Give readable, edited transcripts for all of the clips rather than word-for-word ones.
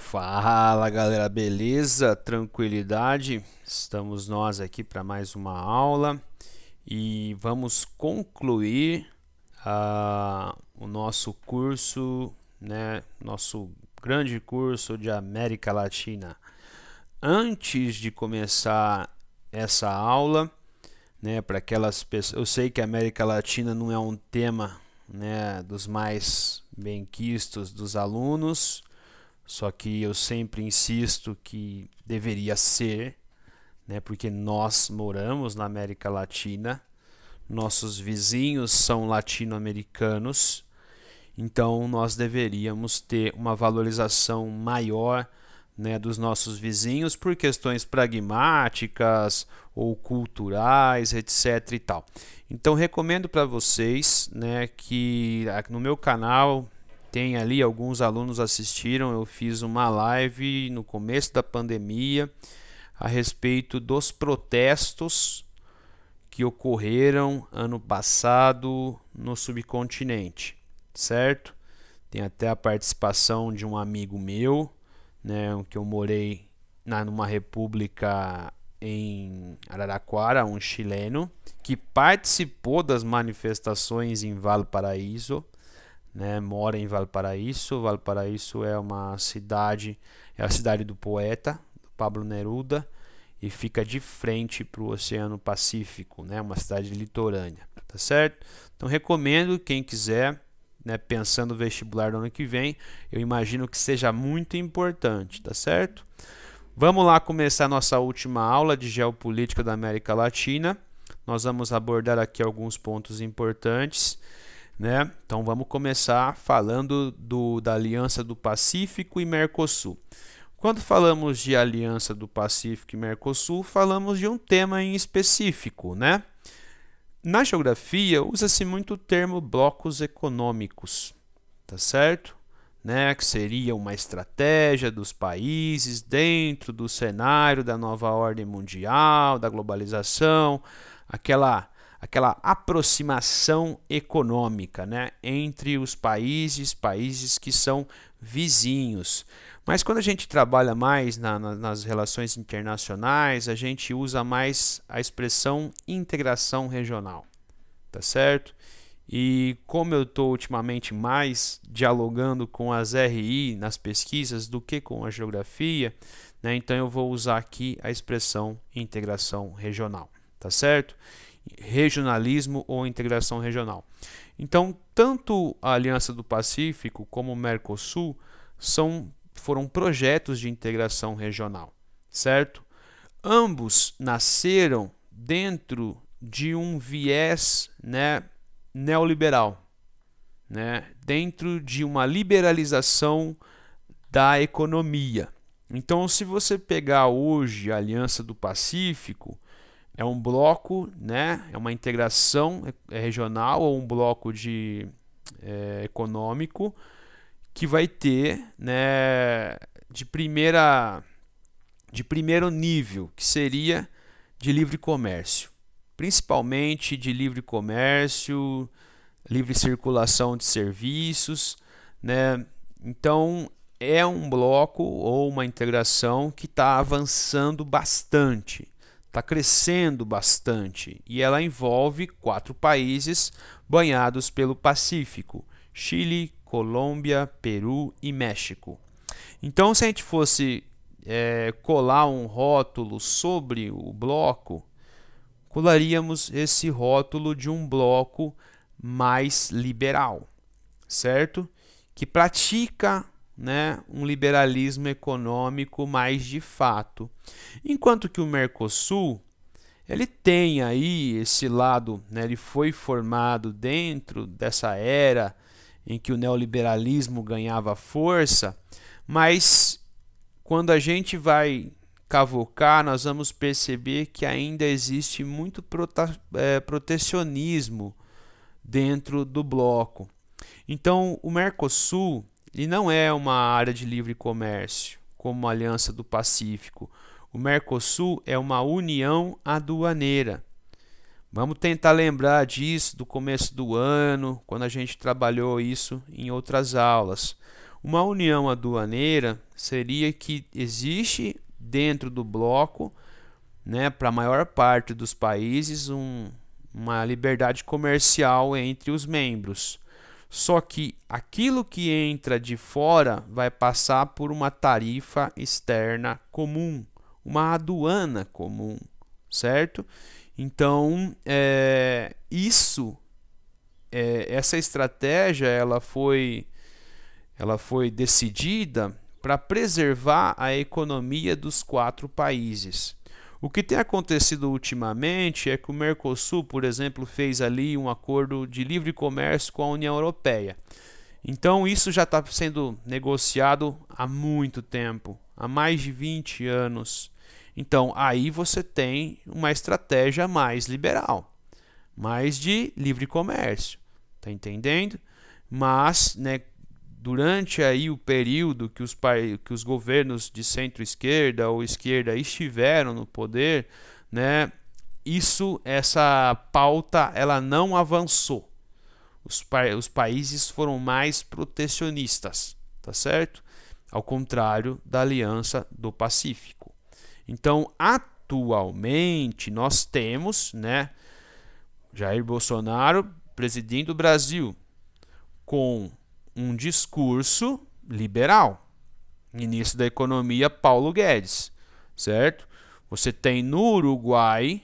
Fala galera, beleza? Tranquilidade? Estamos nós aqui para mais uma aula e vamos concluir o nosso curso, né? Nosso grande curso de América Latina. Antes de começar essa aula, né? Para aquelas pessoas, eu sei que a América Latina não é um tema, né, dos mais benquistos dos alunos. Só que eu sempre insisto que deveria ser, né, porque nós moramos na América Latina, nossos vizinhos são latino-americanos, então nós deveríamos ter uma valorização maior, né, dos nossos vizinhos por questões pragmáticas ou culturais, etc. e tal. Então recomendo para vocês, né, que no meu canal tem ali, alguns alunos assistiram, eu fiz uma live no começo da pandemia a respeito dos protestos que ocorreram ano passado no subcontinente, certo? Tem até a participação de um amigo meu, né, que eu morei numa república em Araraquara, um chileno, que participou das manifestações em Valparaíso, né, mora em Valparaíso. Valparaíso é uma cidade, é a cidade do poeta, do Pablo Neruda, e fica de frente para o Oceano Pacífico, né, uma cidade litorânea, tá certo? Então recomendo quem quiser, né, pensando no vestibular do ano que vem, eu imagino que seja muito importante, tá certo? Vamos lá começar nossa última aula de geopolítica da América Latina. Nós vamos abordar aqui alguns pontos importantes, né? Então vamos começar falando da Aliança do Pacífico e Mercosul. Quando falamos de Aliança do Pacífico e Mercosul, falamos de um tema em específico, né? Na geografia usa-se muito o termo blocos econômicos, tá certo? Né? Que seria uma estratégia dos países dentro do cenário da nova ordem mundial, da globalização, aquela aproximação econômica, né, entre os países que são vizinhos. Mas quando a gente trabalha mais nas relações internacionais, a gente usa mais a expressão integração regional, tá certo? E como eu estou ultimamente mais dialogando com as RI nas pesquisas do que com a geografia, né, então eu vou usar aqui a expressão integração regional, tá certo? Regionalismo ou integração regional. Então, tanto a Aliança do Pacífico como o Mercosul foram projetos de integração regional, certo? Ambos nasceram dentro de um viés, né, neoliberal, né, dentro de uma liberalização da economia. Então, se você pegar hoje a Aliança do Pacífico, é um bloco, né, é uma integração regional ou um bloco econômico que vai ter, né, de primeiro nível, que seria de livre comércio, principalmente de livre comércio, livre circulação de serviços, né? Então é um bloco ou uma integração que está avançando bastante, está crescendo bastante, e ela envolve 4 países banhados pelo Pacífico: Chile, Colômbia, Peru e México. Então, se a gente fosse colar um rótulo sobre o bloco, colaríamos esse rótulo de um bloco mais liberal, certo? Que pratica, né, um liberalismo econômico mais de fato. Enquanto que o Mercosul, ele tem aí esse lado, né, ele foi formado dentro dessa era em que o neoliberalismo ganhava força, mas quando a gente vai cavocar, nós vamos perceber que ainda existe muito protecionismo dentro do bloco. Então, o Mercosul, ele não é uma área de livre comércio, como a Aliança do Pacífico. O Mercosul é uma união aduaneira. Vamos tentar lembrar disso do começo do ano, quando a gente trabalhou isso em outras aulas. Uma união aduaneira seria que existe dentro do bloco, né, para a maior parte dos países, uma liberdade comercial entre os membros. Só que aquilo que entra de fora vai passar por uma tarifa externa comum, uma aduana comum, certo? Então, essa estratégia ela foi decidida para preservar a economia dos 4 países. O que tem acontecido ultimamente é que o Mercosul, por exemplo, fez ali um acordo de livre comércio com a União Europeia. Então isso já está sendo negociado há muito tempo, há mais de 20 anos. Então aí você tem uma estratégia mais liberal, mais de livre comércio, tá entendendo? Mas, né, durante aí o período que os governos de centro-esquerda ou esquerda estiveram no poder, né, essa pauta ela não avançou. Os países foram mais protecionistas, tá certo? Ao contrário da Aliança do Pacífico. Então, atualmente nós temos, né, Jair Bolsonaro, presidente do Brasil, com um discurso liberal. Ministro da Economia, Paulo Guedes, certo? Você tem no Uruguai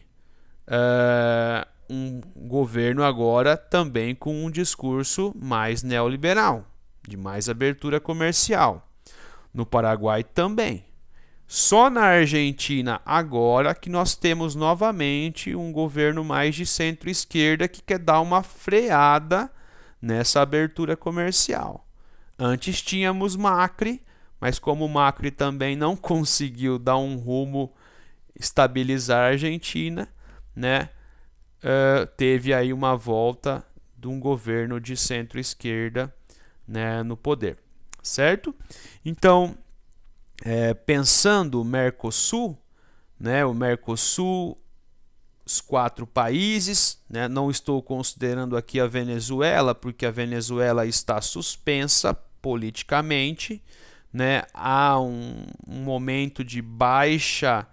um governo agora também com um discurso mais neoliberal, de mais abertura comercial. No Paraguai também. Só na Argentina agora que nós temos novamente um governo mais de centro-esquerda que quer dar uma freada nessa abertura comercial. Antes tínhamos Macri, mas como o Macri também não conseguiu dar um rumo, estabilizar a Argentina, né, teve aí uma volta de um governo de centro-esquerda, né, no poder, certo? Então, pensando o Mercosul, né, o Mercosul, os 4 países, né, não estou considerando aqui a Venezuela, porque a Venezuela está suspensa politicamente, né, há um momento de baixa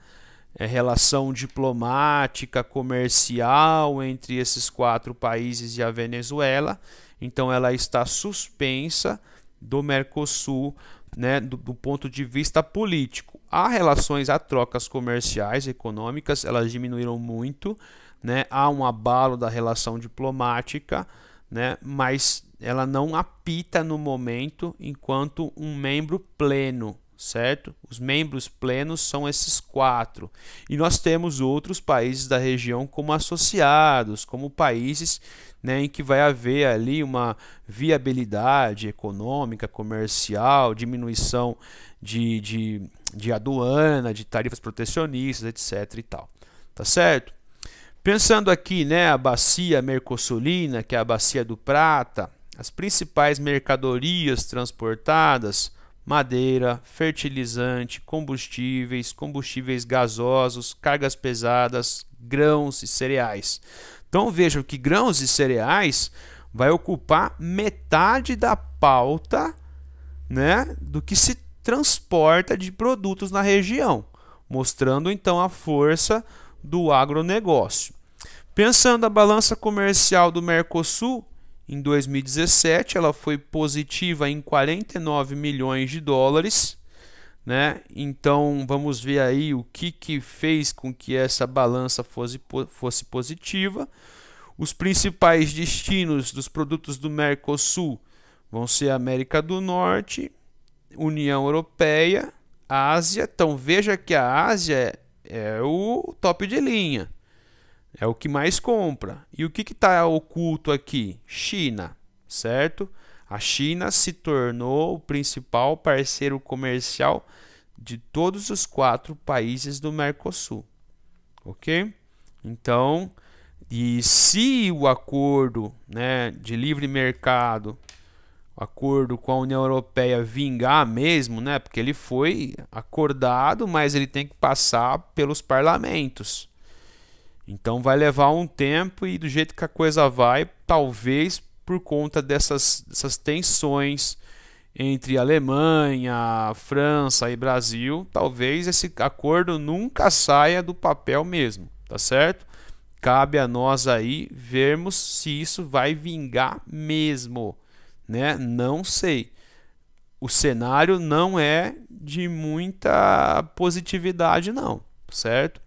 relação diplomática, comercial entre esses 4 países e a Venezuela, então ela está suspensa do Mercosul, né, do ponto de vista político. Há relações, há trocas comerciais, econômicas, elas diminuíram muito, né, há um abalo da relação diplomática, né, mas ela não apita no momento enquanto um membro pleno, certo? Os membros plenos são esses 4. E nós temos outros países da região como associados, como países, né, em que vai haver ali uma viabilidade econômica, comercial, diminuição de aduana, de tarifas protecionistas, etc. e tal. Tá certo? Pensando aqui, né, a bacia mercosulina, que é a bacia do Prata, as principais mercadorias transportadas: madeira, fertilizante, combustíveis, combustíveis gasosos, cargas pesadas, grãos e cereais. Então vejam que grãos e cereais vai ocupar metade da pauta, né, do que se transporta de produtos na região, mostrando então a força do agronegócio. Pensando a balança comercial do Mercosul, em 2017 ela foi positiva em 49 milhões de dólares, né? Então vamos ver aí o que fez com que essa balança fosse positiva. Os principais destinos dos produtos do Mercosul vão ser a América do Norte, União Europeia, Ásia. Então veja que a Ásia é o top de linha, é o que mais compra. E o que está oculto aqui? China, certo? A China se tornou o principal parceiro comercial de todos os 4 países do Mercosul, ok? Então, e se o acordo, né, de livre mercado, acordo com a União Europeia vingar mesmo, né, porque ele foi acordado, mas ele tem que passar pelos parlamentos. Então vai levar um tempo e do jeito que a coisa vai, talvez por conta dessas tensões entre Alemanha, França e Brasil, talvez esse acordo nunca saia do papel mesmo, tá certo? Cabe a nós aí vermos se isso vai vingar mesmo, né? Não sei. O cenário não é de muita positividade, não, certo?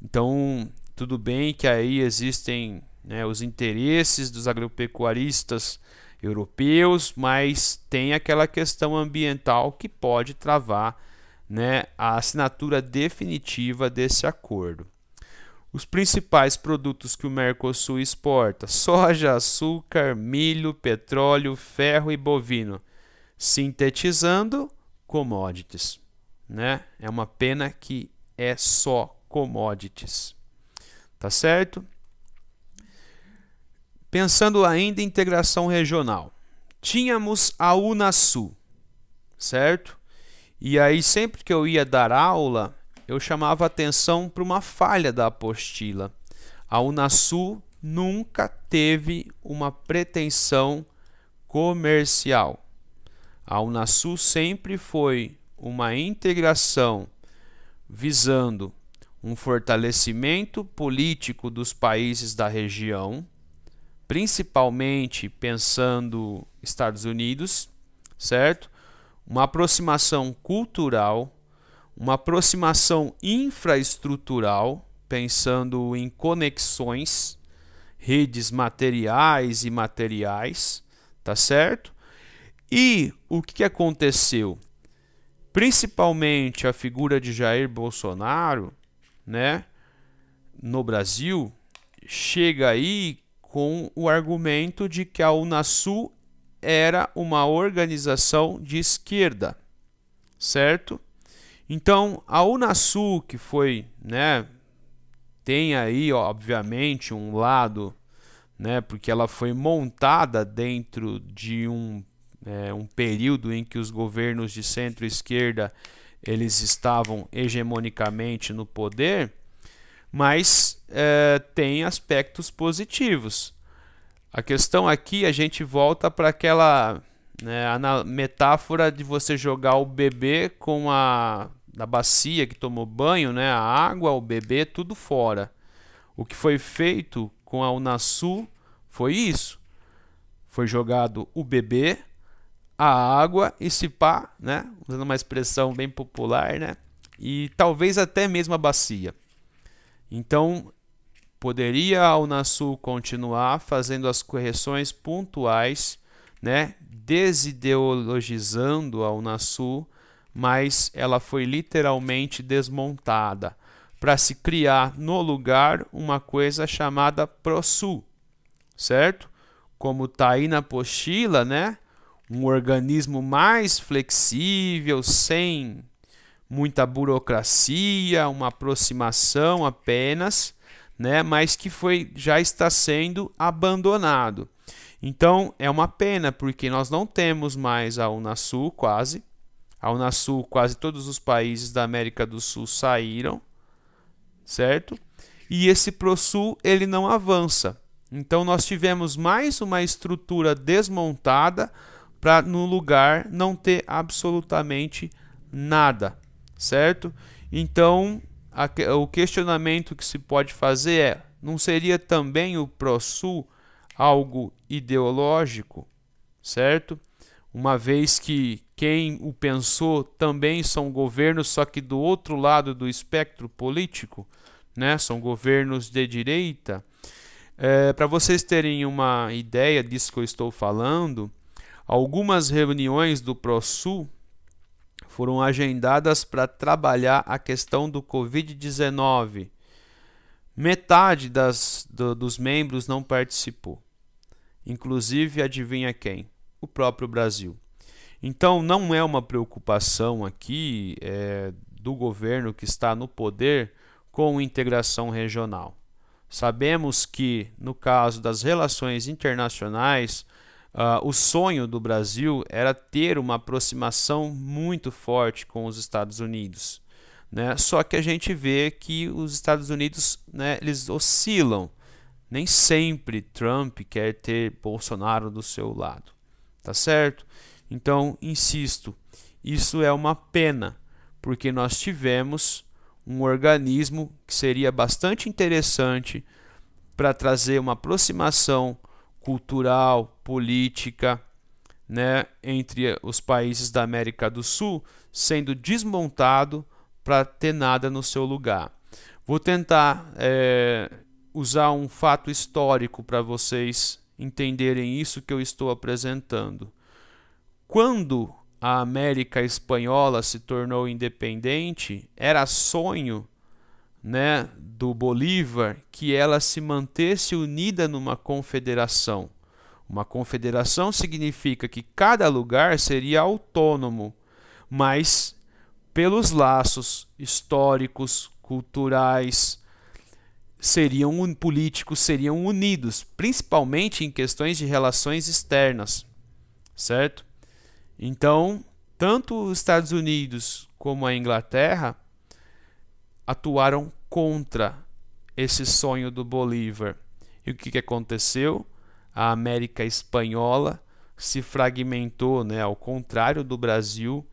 Então, tudo bem que aí existem, né, os interesses dos agropecuaristas europeus, mas tem aquela questão ambiental que pode travar, né, a assinatura definitiva desse acordo. Os principais produtos que o Mercosul exporta: soja, açúcar, milho, petróleo, ferro e bovino. Sintetizando, commodities, né? É uma pena que é só commodities, tá certo? Pensando ainda em integração regional, tínhamos a Unasul, certo? E aí sempre que eu ia dar aula, eu chamava atenção para uma falha da apostila. A Unasul nunca teve uma pretensão comercial. A Unasul sempre foi uma integração visando um fortalecimento político dos países da região, principalmente pensando Estados Unidos, certo? Uma aproximação cultural, uma aproximação infraestrutural, pensando em conexões, redes materiais e imateriais, tá certo? E o que aconteceu? Principalmente a figura de Jair Bolsonaro, né, no Brasil, chega aí com o argumento de que a Unasul era uma organização de esquerda, certo? Então, a Unasul, que foi, né, tem aí, obviamente, um lado, né, porque ela foi montada dentro de um período em que os governos de centro-esquerda eles estavam hegemonicamente no poder, mas tem aspectos positivos. A questão aqui, a gente volta para aquela, né, a metáfora de você jogar o bebê com na bacia que tomou banho, né, a água, o bebê, tudo fora. O que foi feito com a Unasul foi isso. Foi jogado o bebê, a água e se pá, né, usando uma expressão bem popular, né, e talvez até mesmo a bacia. Então, poderia a Unasul continuar fazendo as correções pontuais, né, desideologizando a Unasul, mas ela foi literalmente desmontada para se criar no lugar uma coisa chamada Prosul, certo? Como está aí na apostila, né? Um organismo mais flexível, sem muita burocracia, uma aproximação apenas, né? Mas que já está sendo abandonado. Então é uma pena, porque nós não temos mais a Unasul quase. A Unasul, quase todos os países da América do Sul saíram, certo? E esse Prosul ele não avança. Então nós tivemos mais uma estrutura desmontada para no lugar não ter absolutamente nada, certo? Então o questionamento que se pode fazer é: não seria também o Prosul algo ideológico, certo? Uma vez que quem o pensou também são governos, só que do outro lado do espectro político, né? São governos de direita. Para vocês terem uma ideia disso que eu estou falando, algumas reuniões do Prosul foram agendadas para trabalhar a questão do Covid-19. Metade dos membros não participou. Inclusive, adivinha quem? O próprio Brasil. Então, não é uma preocupação aqui do governo que está no poder com integração regional. Sabemos que, no caso das relações internacionais, o sonho do Brasil era ter uma aproximação muito forte com os Estados Unidos, né? Só que a gente vê que os Estados Unidos, né, eles oscilam. Nem sempre Trump quer ter Bolsonaro do seu lado, tá certo? Então, insisto, isso é uma pena, porque nós tivemos um organismo que seria bastante interessante para trazer uma aproximação cultural, política, né, entre os países da América do Sul, sendo desmontado para ter nada no seu lugar. Vou tentar usar um fato histórico para vocês entenderem isso que eu estou apresentando. Quando a América Espanhola se tornou independente, era sonho, né, do Bolívar que ela se mantesse unida numa confederação. Uma confederação significa que cada lugar seria autônomo, mas pelos laços históricos, culturais, políticos seriam unidos, principalmente em questões de relações externas, certo? Então, tanto os Estados Unidos como a Inglaterra atuaram contra esse sonho do Bolívar. E o que aconteceu? A América Espanhola se fragmentou, né, ao contrário do Brasil,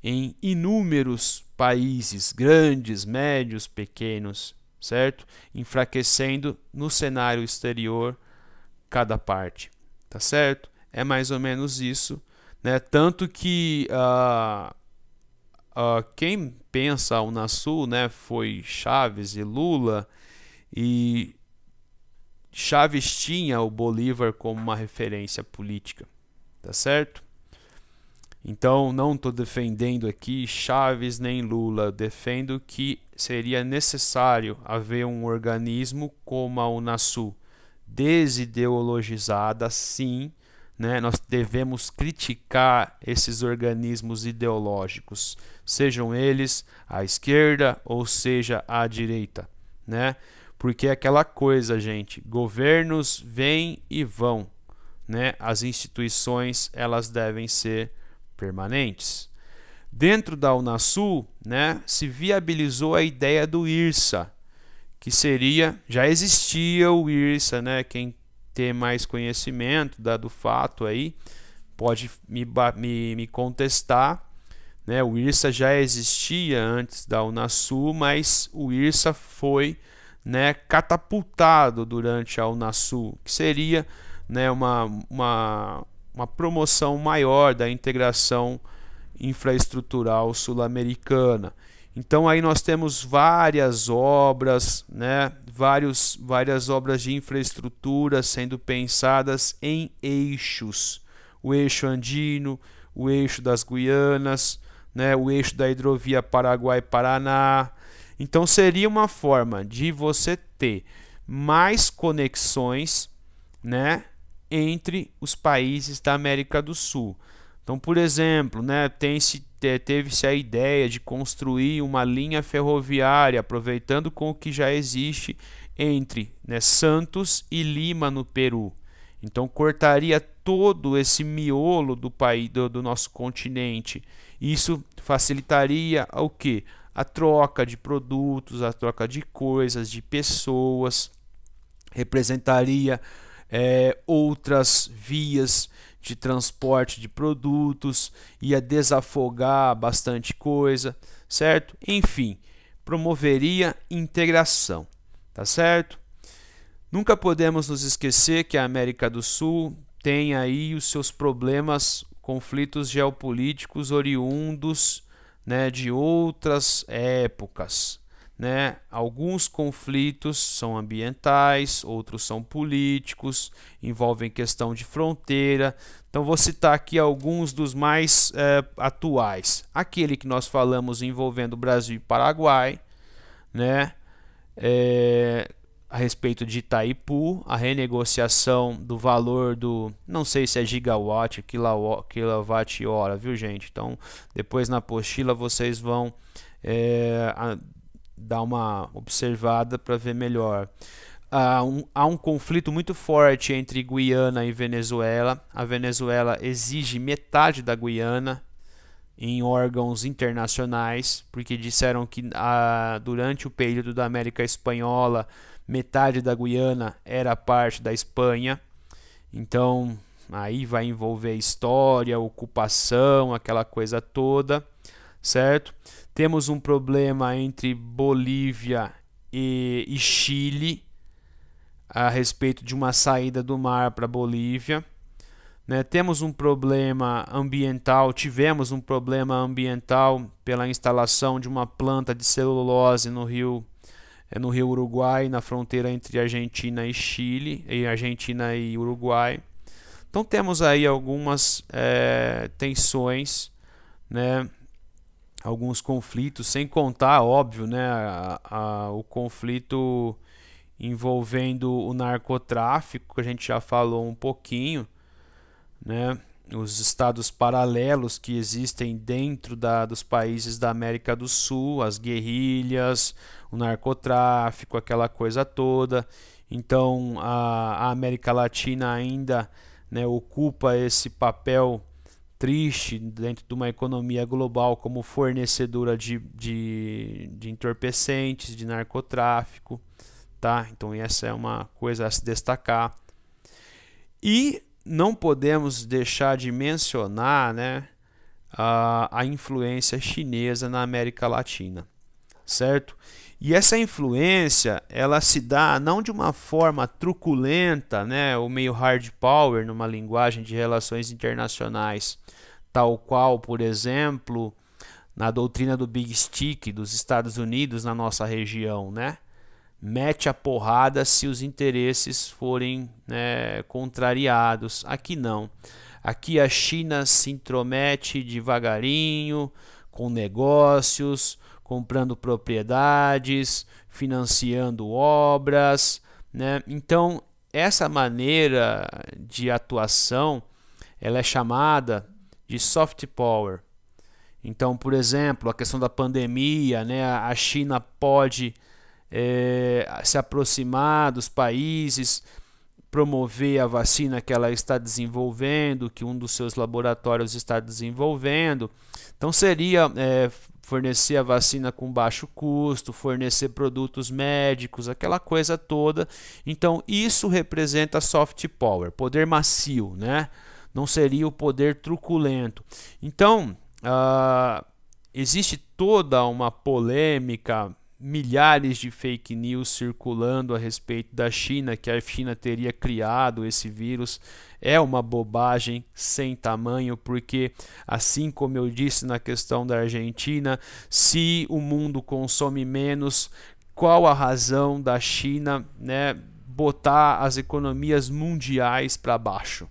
em inúmeros países, grandes, médios, pequenos, certo? Enfraquecendo no cenário exterior cada parte, tá certo? É mais ou menos isso, né? Tanto que quem pensa a Unasul, né, foi Chávez e Lula, e Chávez tinha o Bolívar como uma referência política, tá certo? Então não estou defendendo aqui Chávez nem Lula, defendo que seria necessário haver um organismo como a Unasul, desideologizada, sim, né? Nós devemos criticar esses organismos ideológicos, sejam eles à esquerda ou seja à direita, né? Porque é aquela coisa, gente, governos vêm e vão, né? As instituições, elas devem ser permanentes. Dentro da Unasul, né, se viabilizou a ideia do IRSA, que seria, já existia o IRSA, né? Quem tem mais conhecimento do fato aí pode me contestar, né? O IRSA já existia antes da Unasul, mas o IRSA foi, né, catapultado durante a Unasul, que seria, né, uma promoção maior da integração infraestrutural sul-americana. Então aí nós temos várias obras, né, várias obras de infraestrutura sendo pensadas em eixos. O eixo andino, o eixo das Guianas, né, o eixo da hidrovia Paraguai-Paraná. Então seria uma forma de você ter mais conexões, né, entre os países da América do Sul. Então, por exemplo, né, teve-se a ideia de construir uma linha ferroviária, aproveitando com o que já existe entre, né, Santos e Lima, no Peru. Então, cortaria todo esse miolo do país, do nosso continente. Isso facilitaria o quê? A troca de produtos, a troca de coisas, de pessoas, representaria outras vias de transporte de produtos, ia desafogar bastante coisa, certo? Enfim, promoveria integração, tá certo? Nunca podemos nos esquecer que a América do Sul tem aí os seus problemas, conflitos geopolíticos oriundos, né, de outras épocas, né? Alguns conflitos são ambientais, outros são políticos, envolvem questão de fronteira. Então vou citar aqui alguns dos mais atuais. Aquele que nós falamos envolvendo Brasil e Paraguai, né? A respeito de Itaipu, a renegociação do valor do, não sei se é gigawatt, quilowatt-hora, viu, gente? Então depois na apostila vocês vão dar uma observada para ver melhor. Há um conflito muito forte entre Guiana e Venezuela. A Venezuela exige metade da Guiana em órgãos internacionais, porque disseram que durante o período da América Espanhola, metade da Guiana era parte da Espanha. Então, Aí vai envolver história, ocupação, aquela coisa toda, certo? Temos um problema entre Bolívia e Chile a respeito de uma saída do mar para Bolívia. Né? Tivemos um problema ambiental pela instalação de uma planta de celulose no rio Uruguai, na fronteira entre Argentina e Chile, e Argentina e Uruguai. Então temos aí algumas tensões, né? Alguns conflitos, sem contar, óbvio, né? O conflito envolvendo o narcotráfico, que a gente já falou um pouquinho, né? Os estados paralelos que existem dentro dos países da América do Sul, as guerrilhas, o narcotráfico, aquela coisa toda. Então a América Latina ainda, né, ocupa esse papel triste dentro de uma economia global como fornecedora de entorpecentes, de narcotráfico, tá? Então essa é uma coisa a se destacar. E não podemos deixar de mencionar, né, a influência chinesa na América Latina, certo? E essa influência, ela se dá não de uma forma truculenta, né, ou meio hard power numa linguagem de relações internacionais, tal qual, por exemplo, na doutrina do Big Stick dos Estados Unidos na nossa região, né? Mete a porrada se os interesses forem, né, contrariados. Aqui não. Aqui a China se intromete devagarinho, com negócios, comprando propriedades, financiando obras, né? Então, essa maneira de atuação, ela é chamada de soft power. Então, por exemplo, a questão da pandemia, né? A China pode se aproximar dos países, promover a vacina que ela está desenvolvendo, que um dos seus laboratórios está desenvolvendo. Então seria fornecer a vacina com baixo custo, fornecer produtos médicos, aquela coisa toda. Então isso representa soft power, poder macio, né? Não seria o poder truculento. Então existe toda uma polêmica, milhares de fake news circulando a respeito da China, que a China teria criado esse vírus. É uma bobagem sem tamanho, porque assim como eu disse na questão da Argentina, se o mundo consome menos, qual a razão da China, né, botar as economias mundiais para baixo?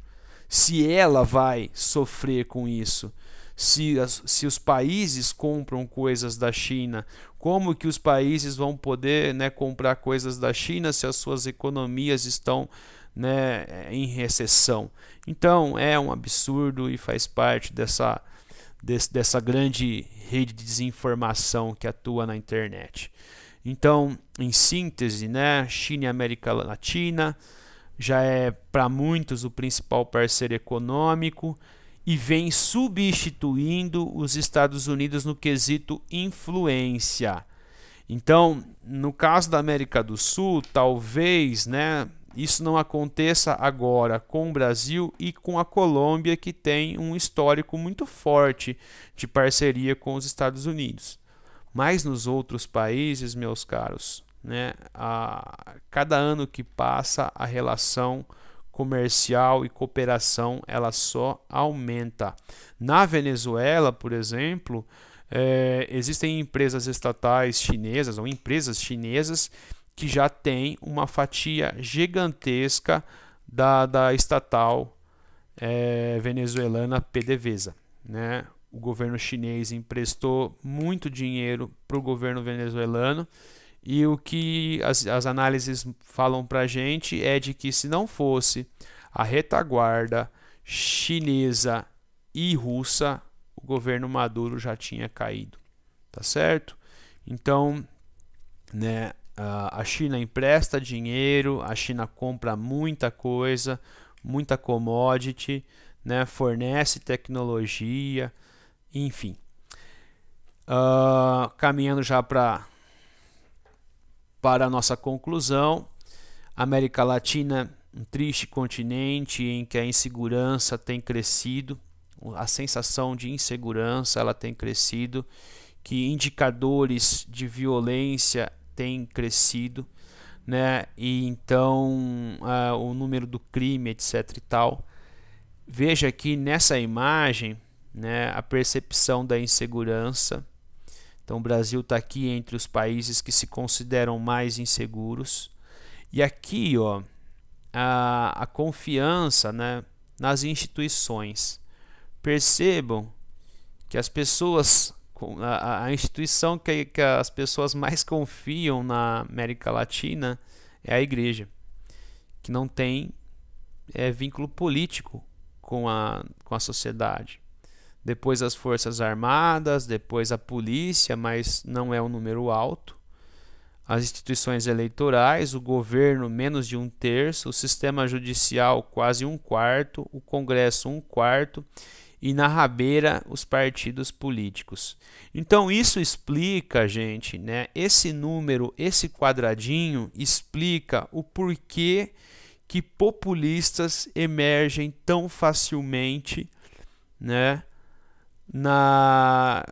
Se ela vai sofrer com isso, se os países compram coisas da China, como que os países vão poder, né, comprar coisas da China se as suas economias estão, né, em recessão? Então é um absurdo e faz parte dessa grande rede de desinformação que atua na internet. Então, em síntese, né, China e América Latina já é para muitos o principal parceiro econômico e vem substituindo os Estados Unidos no quesito influência. Então, no caso da América do Sul, talvez, né, isso não aconteça agora com o Brasil e com a Colômbia, que tem um histórico muito forte de parceria com os Estados Unidos. Mas nos outros países, meus caros, né, cada ano que passa a relação comercial e cooperação ela só aumenta. Na Venezuela, por exemplo, existem empresas estatais chinesas ou empresas chinesas que já têm uma fatia gigantesca da estatal venezuelana PDVSA, né? O governo chinês emprestou muito dinheiro para o governo venezuelano. E o que as análises falam para a gente é de que se não fosse a retaguarda chinesa e russa, o governo Maduro já tinha caído, tá certo? Então, né, a China empresta dinheiro, a China compra muita coisa, muita commodity, né, fornece tecnologia, enfim. Caminhando já para a nossa conclusão, a América Latina um triste continente em que a insegurança tem crescido, a sensação de insegurança ela tem crescido, que indicadores de violência têm crescido, né? E então o número do crime, etc. e tal. Veja aqui nessa imagem, né, a percepção da insegurança. Então o Brasil está aqui entre os países que se consideram mais inseguros. E aqui, ó, a confiança, né, nas instituições. Percebam que as pessoas, a instituição que as pessoas mais confiam na América Latina é a igreja, que não tem vínculo político com a sociedade. Depois as Forças Armadas, depois a polícia, mas não é um número alto. As instituições eleitorais, o governo menos de 1/3, o sistema judicial quase 1/4, o Congresso 1/4 e na rabeira os partidos políticos. Então isso explica, gente, né? Esse número, esse quadradinho explica o porquê que populistas emergem tão facilmente, né?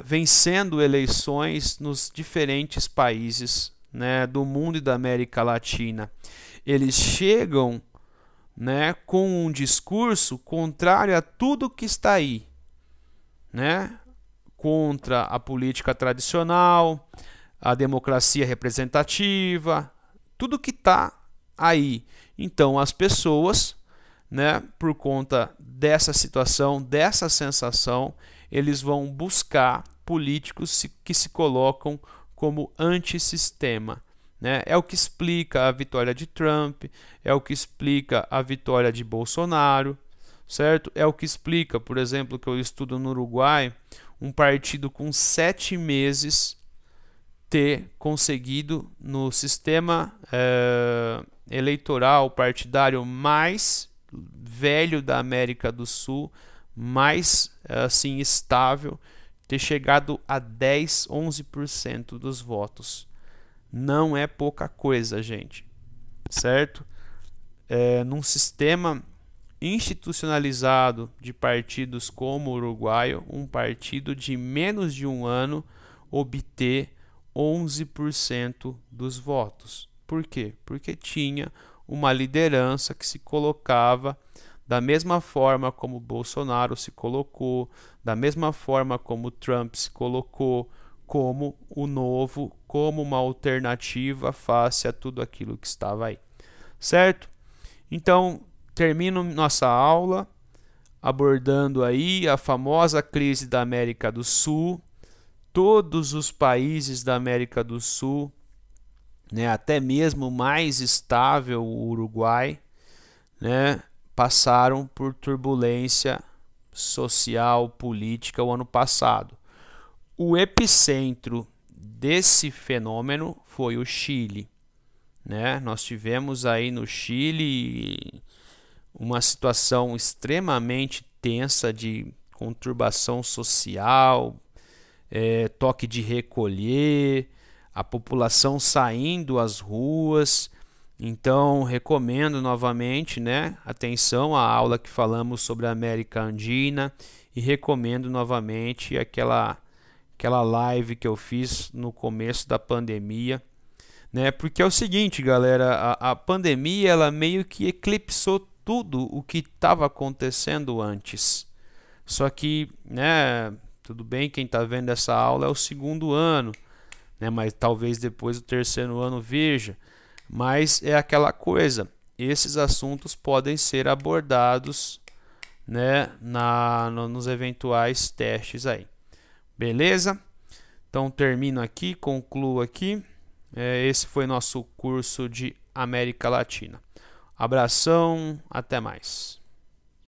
Vencendo eleições nos diferentes países, né, do mundo e da América Latina. Eles chegam, né, com um discurso contrário a tudo que está aí, né, contra a política tradicional, a democracia representativa, tudo que está aí. Então as pessoas, né, por conta dessa situação, dessa sensação, eles vão buscar políticos que se colocam como antissistema, né? É o que explica a vitória de Trump, é o que explica a vitória de Bolsonaro, certo? É o que explica, por exemplo, que eu estudo no Uruguai, um partido com 7 meses ter conseguido no sistema eleitoral partidário mais velho da América do Sul, mais assim estável, ter chegado a 10, 11% dos votos. Não é pouca coisa, gente, certo? Num sistema institucionalizado de partidos como o uruguaio, um partido de menos de um ano obter 11% dos votos. Por quê? Porque tinha uma liderança que se colocava da mesma forma como Bolsonaro se colocou, da mesma forma como Trump se colocou, como o novo, como uma alternativa face a tudo aquilo que estava aí. Certo? Então, termino nossa aula abordando aí a famosa crise da América do Sul. Todos os países da América do Sul, né, até mesmo mais estável o Uruguai, né, passaram por turbulência social, política o ano passado. O epicentro desse fenômeno foi o Chile, né? Nós tivemos aí no Chile uma situação extremamente tensa de conturbação social, toque de recolher, a população saindo às ruas. Então, recomendo novamente, né, atenção à aula que falamos sobre a América Andina e recomendo novamente aquela live que eu fiz no começo da pandemia, né, porque é o seguinte, galera, a pandemia ela meio que eclipsou tudo o que estava acontecendo antes. Só que, né, tudo bem, quem está vendo essa aula é o 2º ano, né, mas talvez depois do 3º ano veja. Mas é aquela coisa, esses assuntos podem ser abordados, né, nos eventuais testes aí. Beleza? Então termino aqui, concluo aqui. Esse foi nosso curso de América Latina. Abração, até mais.